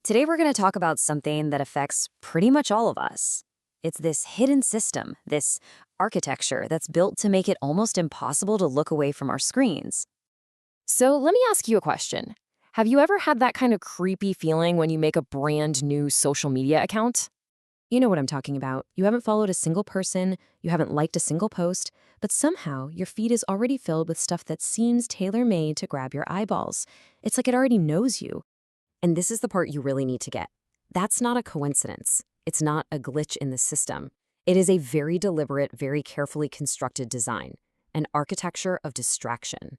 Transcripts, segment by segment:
Today, we're going to talk about something that affects pretty much all of us. It's this hidden system, this architecture that's built to make it almost impossible to look away from our screens. So, let me ask you a question. Have you ever had that kind of creepy feeling when you make a brand new social media account? You know what I'm talking about. You haven't followed a single person, you haven't liked a single post, but somehow your feed is already filled with stuff that seems tailor-made to grab your eyeballs. It's like it already knows you. And this is the part you really need to get. That's not a coincidence. It's not a glitch in the system. It is a very deliberate, very carefully constructed design, an architecture of distraction.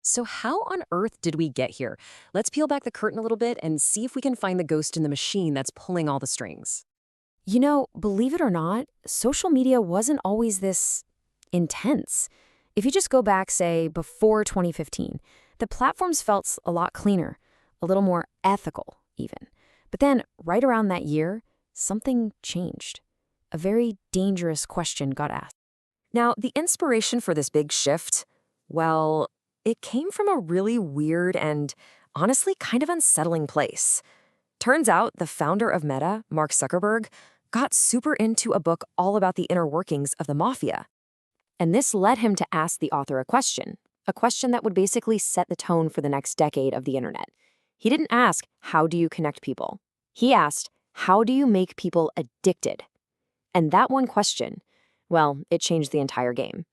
So how on earth did we get here? Let's peel back the curtain a little bit and see if we can find the ghost in the machine that's pulling all the strings. You know, believe it or not, social media wasn't always this intense. If you just go back, say, before 2015, the platforms felt a lot cleaner, a little more ethical, even. But then, right around that year, something changed. A very dangerous question got asked. Now, the inspiration for this big shift, well, it came from a really weird and honestly kind of unsettling place. Turns out the founder of Meta, Mark Zuckerberg, got super into a book all about the inner workings of the Mafia. And this led him to ask the author a question that would basically set the tone for the next decade of the internet. He didn't ask, how do you connect people? He asked, how do you make people addicted? And that one question, well, it changed the entire game.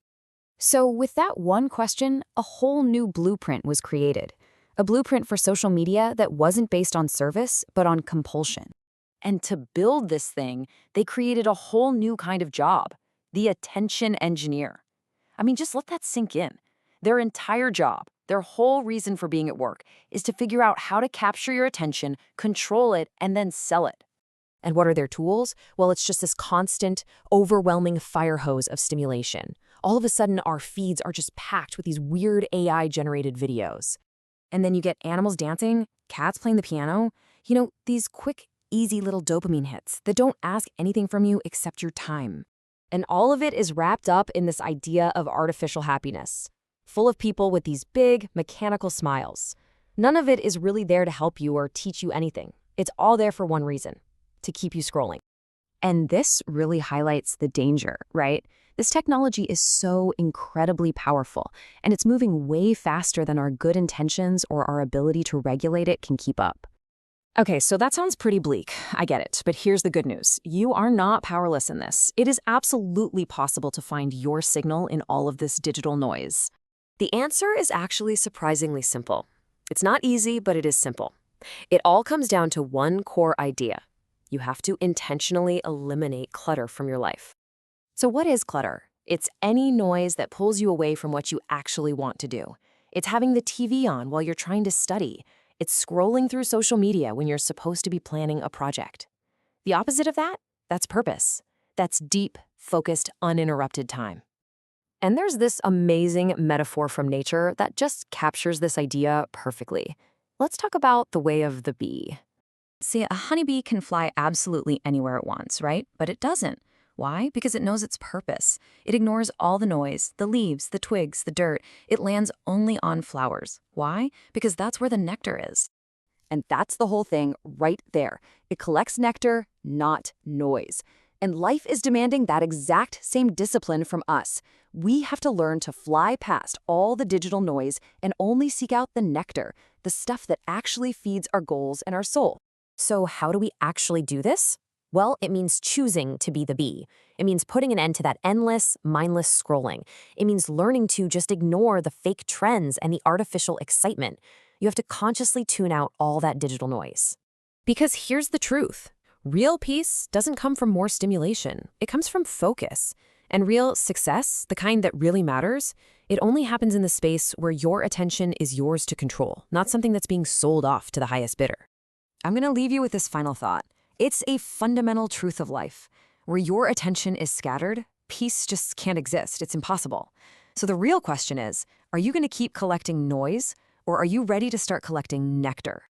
So with that one question, a whole new blueprint was created. A blueprint for social media that wasn't based on service, but on compulsion. And to build this thing, they created a whole new kind of job, the attention engineer. I mean, just let that sink in. Their entire job, their whole reason for being at work, is to figure out how to capture your attention, control it, and then sell it. And what are their tools? Well, it's just this constant, overwhelming fire hose of stimulation. All of a sudden, our feeds are just packed with these weird AI-generated videos. And then you get animals dancing, cats playing the piano, these quick, easy little dopamine hits that don't ask anything from you except your time. And all of it is wrapped up in this idea of artificial happiness, full of people with these big, mechanical smiles. None of it is really there to help you or teach you anything. It's all there for one reason, to keep you scrolling. And this really highlights the danger, right? This technology is so incredibly powerful, and it's moving way faster than our good intentions or our ability to regulate it can keep up. Okay, so that sounds pretty bleak. I get it. But here's the good news. You are not powerless in this. It is absolutely possible to find your signal in all of this digital noise. The answer is actually surprisingly simple. It's not easy, but it is simple. It all comes down to one core idea. You have to intentionally eliminate clutter from your life. So what is clutter? It's any noise that pulls you away from what you actually want to do. It's having the TV on while you're trying to study. It's scrolling through social media when you're supposed to be planning a project. The opposite of that, that's purpose. That's deep, focused, uninterrupted time. And there's this amazing metaphor from nature that just captures this idea perfectly. Let's talk about the way of the bee. See, a honeybee can fly absolutely anywhere it wants, right? But it doesn't. Why? Because it knows its purpose. It ignores all the noise, the leaves, the twigs, the dirt. It lands only on flowers. Why? Because that's where the nectar is. And that's the whole thing right there. It collects nectar, not noise. And life is demanding that exact same discipline from us. We have to learn to fly past all the digital noise and only seek out the nectar, the stuff that actually feeds our goals and our soul. So how do we actually do this? Well, it means choosing to be the bee. It means putting an end to that endless, mindless scrolling. It means learning to just ignore the fake trends and the artificial excitement. You have to consciously tune out all that digital noise. Because here's the truth. Real peace doesn't come from more stimulation. It comes from focus. And real success, the kind that really matters, it only happens in the space where your attention is yours to control, not something that's being sold off to the highest bidder. I'm going to leave you with this final thought. It's a fundamental truth of life. Where your attention is scattered, peace just can't exist. It's impossible. So the real question is, are you going to keep collecting noise, or are you ready to start collecting nectar?